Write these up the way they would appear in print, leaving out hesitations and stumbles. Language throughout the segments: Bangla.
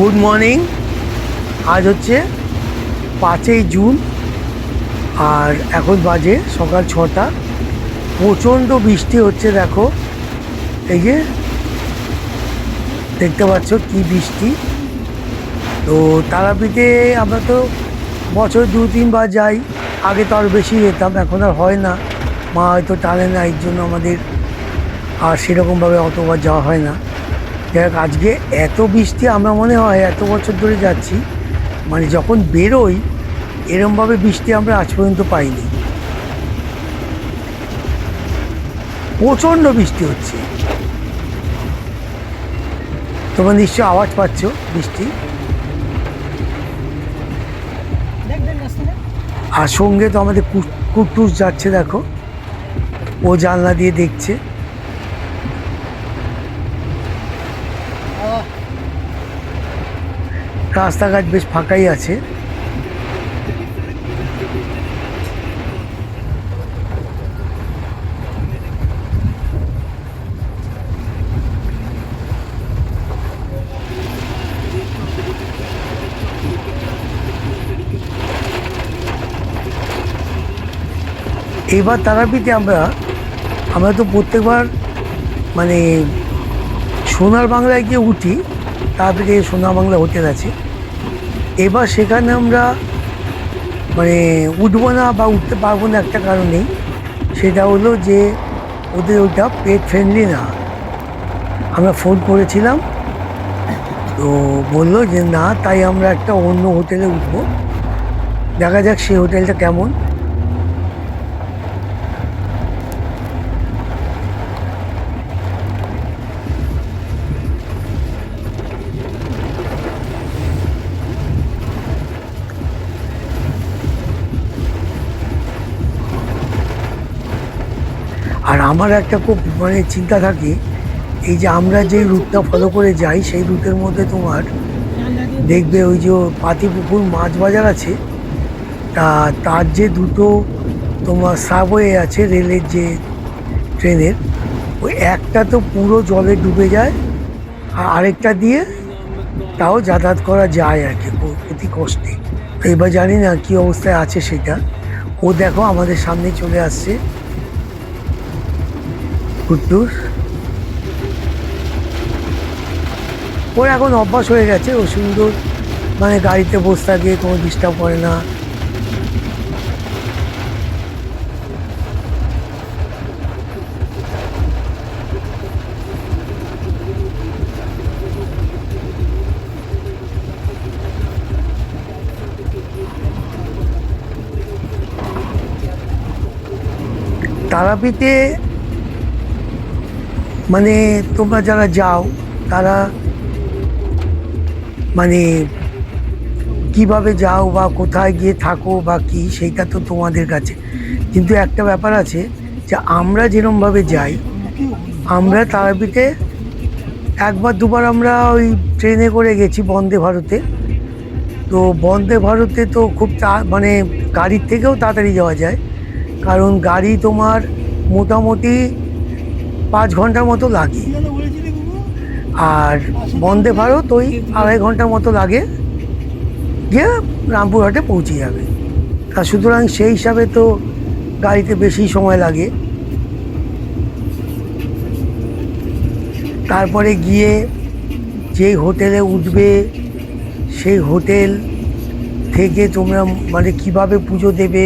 Good morning. আজ হচ্ছে 5ই জুন আর এখন বাজে সকাল 6টা। প্রচণ্ড বৃষ্টি হচ্ছে, দেখো এই যে দেখতে পাচ্ছ কি বৃষ্টি। তো তারাপীঠে আমরা তো বছর 2-3 বার যাই, আগে তো আরও বেশি যেতাম, এখন আর হয় না, মা হয়তো টানে না, এর জন্য আমাদের আর সেরকমভাবে অতবার যাওয়া হয় না। যাই হোক, আজকে এত বৃষ্টি, আমরা মনে হয় এত বছর ধরে যাচ্ছি, মানে যখন বেরোই এরমভাবে বৃষ্টি আমরা আজ পর্যন্ত পাইনি। প্রচণ্ড বৃষ্টি হচ্ছে, তোমরা নিশ্চয় আওয়াজ পাচ্ছ বৃষ্টি। আর সঙ্গে তো আমাদের কুট্টুস যাচ্ছে, দেখো ও জানলা দিয়ে দেখছে। রাস্তাঘাট বেশ ফাঁকাই আছে। এবার তারাপীঠে আমরা তো প্রত্যেকবার মানে সোনার বাংলায় গিয়ে উঠি, তারাপীঠে সোনার বাংলা হোটেল আছে। এবার সেখানে আমরা মানে উঠবো না বা উঠতে পারবো না একটা কারণেই, সেটা হলো যে ওদের ওইটা পেট ফ্রেন্ডলি না। আমরা ফোন করেছিলাম, তো বললো যে না, তাই আমরা একটা অন্য হোটেলে উঠবো। দেখা যাক সেই হোটেলটা কেমন। আর আমার একটা খুব মানে চিন্তা থাকে, এই যে আমরা যে রুটটা ফলো করে যাই সেই রুটের মধ্যে তোমার দেখবে ওই যে পাতিপুকুর মাছ বাজার আছে, তার যে দুটো তোমার সাবওয়ে আছে রেলের যে ট্রেনের, ওই একটা তো পুরো জলে ডুবে যায়, আর আরেকটা দিয়ে তাও যাতায়াত করা যায় আর কি অতি কষ্টে। তো এবার জানি না কী অবস্থায় আছে সেটা। ও দেখো আমাদের সামনে চলে আসছে কুট্টুস। ওর এখন অভ্যাস হয়ে গেছে, ও সুন্দর মানে গাড়িতে বসে থাকে, কোনো ডিস্টার্ব করে না। তারাপীঠে মানে তোমরা যারা যাও তারা মানে কিভাবে যাও বা কোথায় গিয়ে থাকো বা কী, সেইটা তো তোমাদের কাছে। কিন্তু একটা ব্যাপার আছে যে আমরা যেরমভাবে যাই, আমরা তারাপীঠে 1-2বার আমরা ওই ট্রেনে করে গেছি বন্দে ভারতে। তো বন্দে ভারতে তো খুব মানে গাড়ির থেকেও তাড়াতাড়ি যাওয়া যায়, কারণ গাড়ি তোমার মোটামুটি 5 ঘন্টার মতো লাগে, আর বন্দে ভারত ওই 2.5 ঘন্টার মতো লাগে, গিয়ে রামপুরহাটে পৌঁছে যাবে। তা সুতরাং সেই হিসাবে তো গাড়িতে বেশি সময় লাগে। তারপরে গিয়ে যেই হোটেলে উঠবে সেই হোটেল থেকে তোমরা মানে কিভাবে পুজো দেবে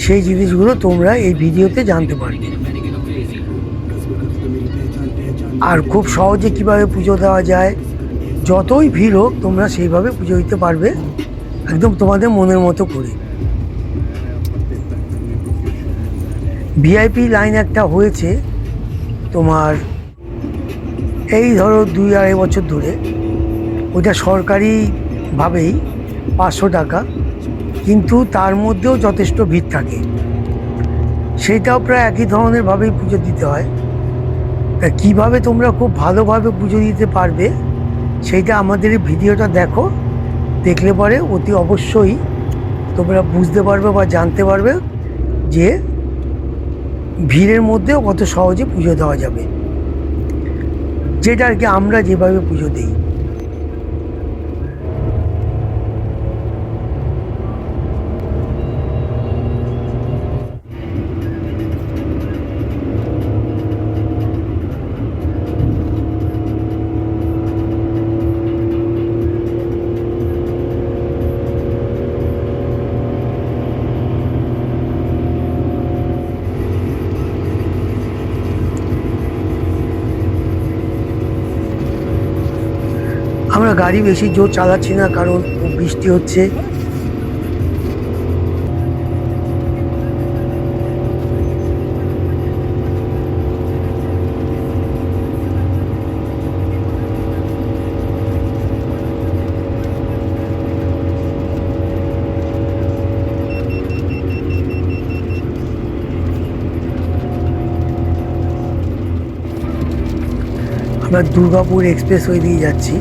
সেই জিনিসগুলো তোমরা এই ভিডিওতে জানতে পারবে। আর খুব সহজে কিভাবে পুজো দেওয়া যায়, যতই ভিড় হোক তোমরা সেইভাবে পুজো দিতে পারবে, একদম তোমাদের মনের মতো করে। ভিআইপি লাইন একটা হয়েছে তোমার, এই ধরো 2-2.5 বছর ধরে। ওটা সরকারিভাবেই 500 টাকা, কিন্তু তার মধ্যেও যথেষ্ট ভিড় থাকে। সেটাও প্রায় একই ধরনের ভাবেই পুজো দিতে হয়। তা কীভাবে তোমরা খুব ভালোভাবে পুজো দিতে পারবে সেইটা আমাদের এই ভিডিওটা দেখো, দেখলে পরে অতি অবশ্যই তোমরা বুঝতে পারবে বা জানতে পারবে যে ভিড়ের মধ্যেও কত সহজে পুজো দেওয়া যাবে, যেটা আর কি আমরা যেভাবে পুজো দিই। আমরা গাড়ি বেশি জোর চালাচ্ছি না, কারণ খুব বৃষ্টি হচ্ছে। আমরা দুর্গাপুর এক্সপ্রেসওয়ে দিয়ে যাচ্ছি।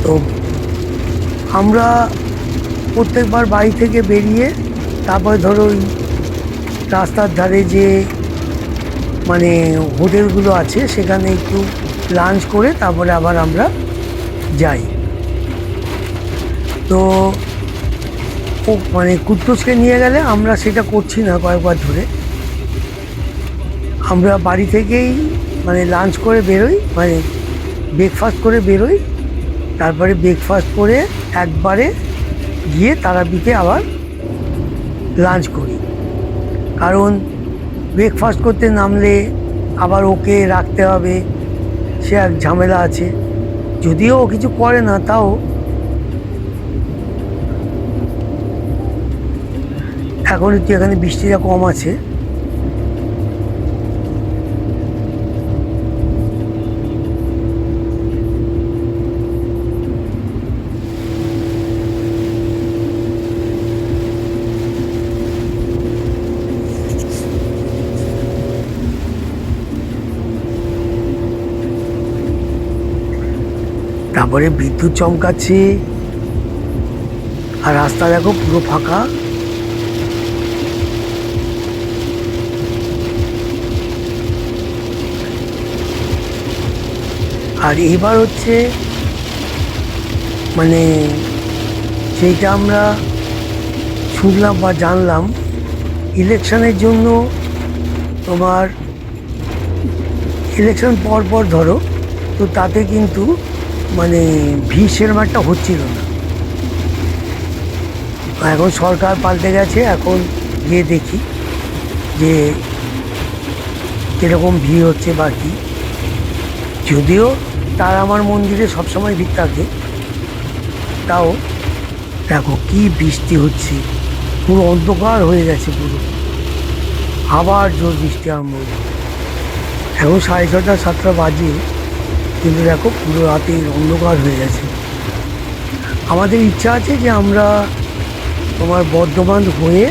তো আমরা প্রত্যেকবার বাড়ি থেকে বেরিয়ে তারপরে ধরো ওই রাস্তার ধারে যে মানে হোটেলগুলো আছে সেখানে একটু লাঞ্চ করে তারপরে আবার আমরা যাই। তো ও মানে কুদ্দুসকে নিয়ে গেলে আমরা সেটা করছি না কয়েকবার ধরে। আমরা বাড়ি থেকেই মানে লাঞ্চ করে বেরোই, মানে ব্রেকফাস্ট করে বেরোই, তারপরে ব্রেকফাস্ট করে একবারে গিয়ে তারাপীঠে আবার লাঞ্চ করি। কারণ ব্রেকফাস্ট করতে নামলে আবার ওকে রাখতে হবে, সে এক ঝামেলা আছে। যদিও ও কিছু করে না, তাও এখন একটু এখানে বৃষ্টিটা কম আছে। তারপরে বিদ্যুৎ চমকাচ্ছে, আর রাস্তা দেখো পুরো ফাঁকা। আর এবার হচ্ছে মানে সেইটা আমরা শুনলাম বা জানলাম, ইলেকশনের জন্য তোমার ইলেকশন পর ধরো, তো তাতে কিন্তু মানে ভিড় সেরকম একটা হচ্ছিল না। এখন সরকার পাল্টে গেছে, এখন গিয়ে দেখি যে কীরকম ভিড় হচ্ছে বা কী। যদিও তার আমার মন্দিরে সবসময় ভিড় থাকে, তাও দেখো কি বৃষ্টি হচ্ছে, পুরো অন্ধকার হয়ে গেছে পুরো। আবার জোর বৃষ্টি আরম্ভ হয়েছে। এখন 6:30 7টা বাজে, কিন্তু দেখো পুরো রাতের অন্ধকার হয়ে গেছে। আমাদের ইচ্ছা আছে যে আমরা তোমার বর্ধমান হয়ে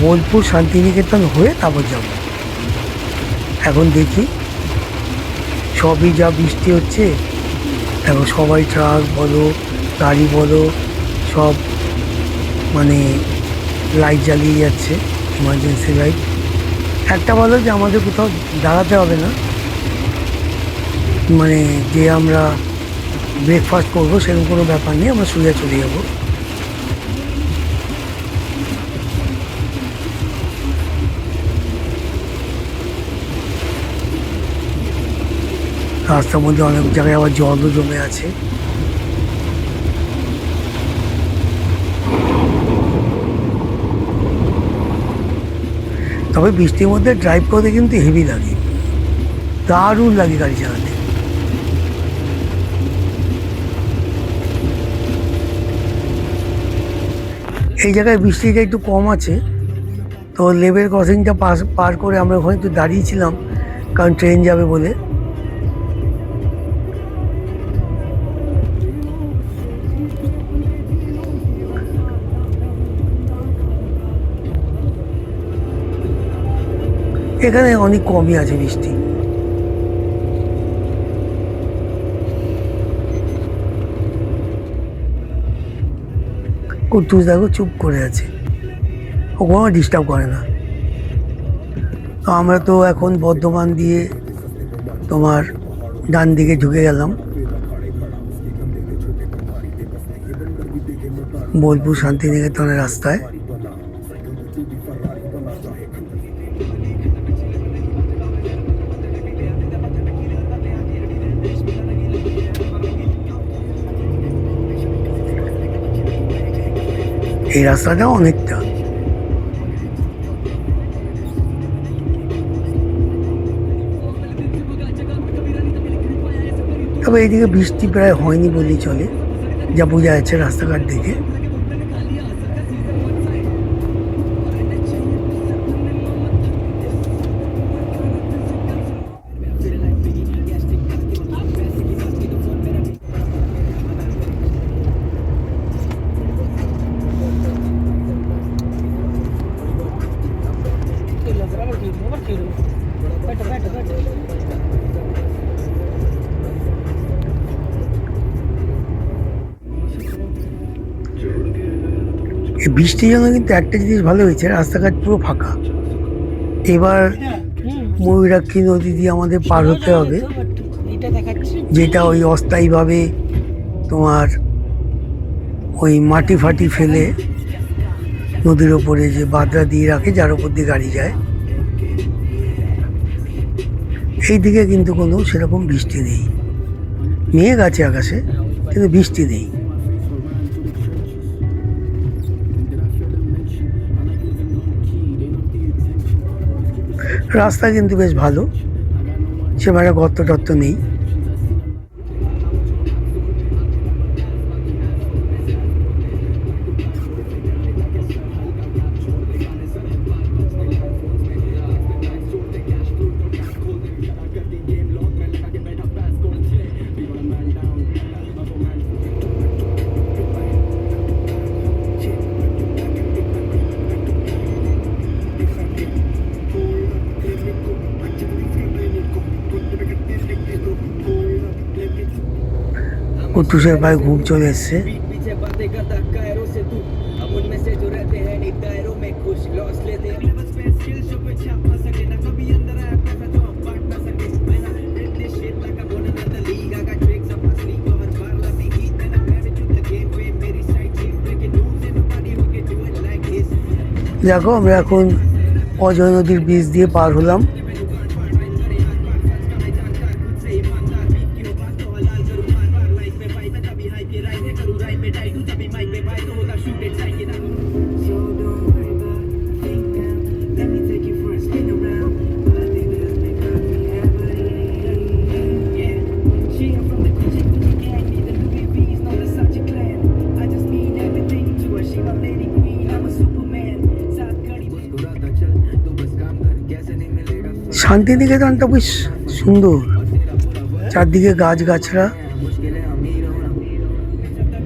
বোলপুর শান্তিনিকেতন হয়ে তারপর যাব। এখন দেখি, সবই যা বৃষ্টি হচ্ছে দেখো, সবাই ট্রাক বলো গাড়ি বলো সব মানে লাইট জ্বালিয়ে যাচ্ছে, ইমার্জেন্সি লাইট। একটা বলো যে আমাদের কোথাও দাঁড়াতে হবে না, মানে যে আমরা ব্রেকফাস্ট করবো সেরকম কোনো ব্যাপার নেই, আমরা সোজা চলে যাবো। রাস্তার মধ্যে অনেক জায়গায় আবার জলও জমে আছে। তবে বৃষ্টির মধ্যে ড্রাইভ করতে কিন্তু হেভি লাগে, দারুণ লাগে গাড়ি চালাতে। এই জায়গায় বৃষ্টিটা একটু কম আছে, তো লেভেল ক্রসিংটা পার করে আমরা ওখানে একটু দাঁড়িয়েছিলাম, কারণ ট্রেন যাবে বলে। এখানে অনেক কমই আছে বৃষ্টি। কুদ্দুস দেখো চুপ করে আছে, ও কোনো ডিস্টার্ব করে না। তো আমরা তো এখন বর্ধমান দিয়ে তোমার ডান দিকে ঢুকে গেলাম বোলপুর শান্তিনিকেতনের রাস্তায়। এই রাস্তাটা অনেকটা তবে এইদিকে বৃষ্টি প্রায় হয়নি বললেই চলে, যা বোঝা যাচ্ছে রাস্তাঘাট দেখে। এই বৃষ্টির জন্য কিন্তু একটা জিনিস ভালো হয়েছে, রাস্তাঘাট পুরো ফাঁকা। এবার ময়ূরাক্ষী নদী দিয়ে আমাদের পার হতে হবে, যেটা ওই অস্থায়ীভাবে তোমার ওই মাটি ফাটি ফেলে নদীর ওপরে যে বাদরা দিয়ে রাখে, যার ওপর দিয়ে গাড়ি যায়। এই দিকে কিন্তু কোনো সেরকম বৃষ্টি নেই, মেঘ আছে আকাশে কিন্তু বৃষ্টি নেই। রাস্তা কিন্তু বেশ ভালো, সেবারে গর্ত টর্ত নেই। কুটুসের ভাই ঘুম চলে এসছে। দেখো আমরা এখন অজয় নদীর ব্রিজ দিয়ে পার হলাম। শান্তিনিকেতনটা বেশ সুন্দর, চারদিকে গাছগাছরা,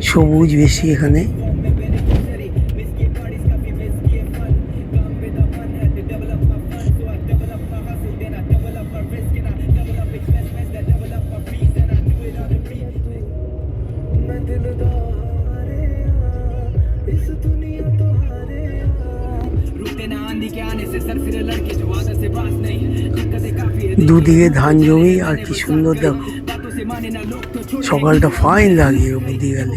সবুজ বেশি এখানে। দুদিকে ধান জমি, আর কি সুন্দর দেখো, সকালটা ফাইন লাগে ওপর দিয়ে গেলে।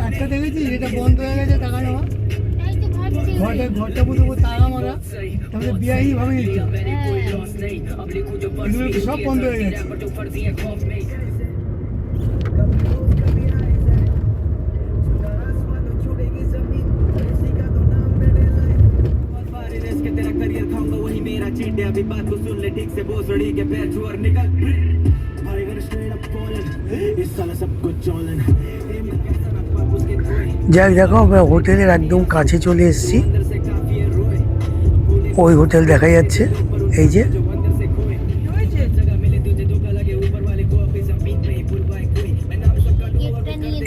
একটা দেখেছি এটা বন্ধ হয়ে গেছে, টাকা নেওয়া ঘরটা পুরো তালা মারা, তাহলে বিয়াই ভাবে সব বন্ধ হয়ে গেছে। যাই দেখো, আমরা হোটেলের একদম কাছে চলে এসেছি। ওই হোটেল দেখা যাচ্ছে, এই যে।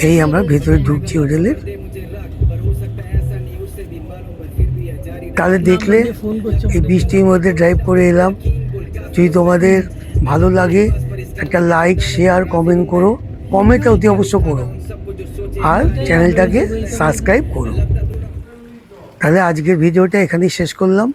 এই আমরা ভেতরে ঢুকছি হোটেলের। তাহলে দেখলে এই বৃষ্টির মধ্যে ড্রাইভ করে এলাম। যদি তোমাদের ভালো লাগে একটা লাইক, শেয়ার, কমেন্ট করো। কমেন্টটা অতি অবশ্য করো, আর চ্যানেলটাকে সাবস্ক্রাইব করো। তাহলে আজকের ভিডিওটা এখানেই শেষ করলাম।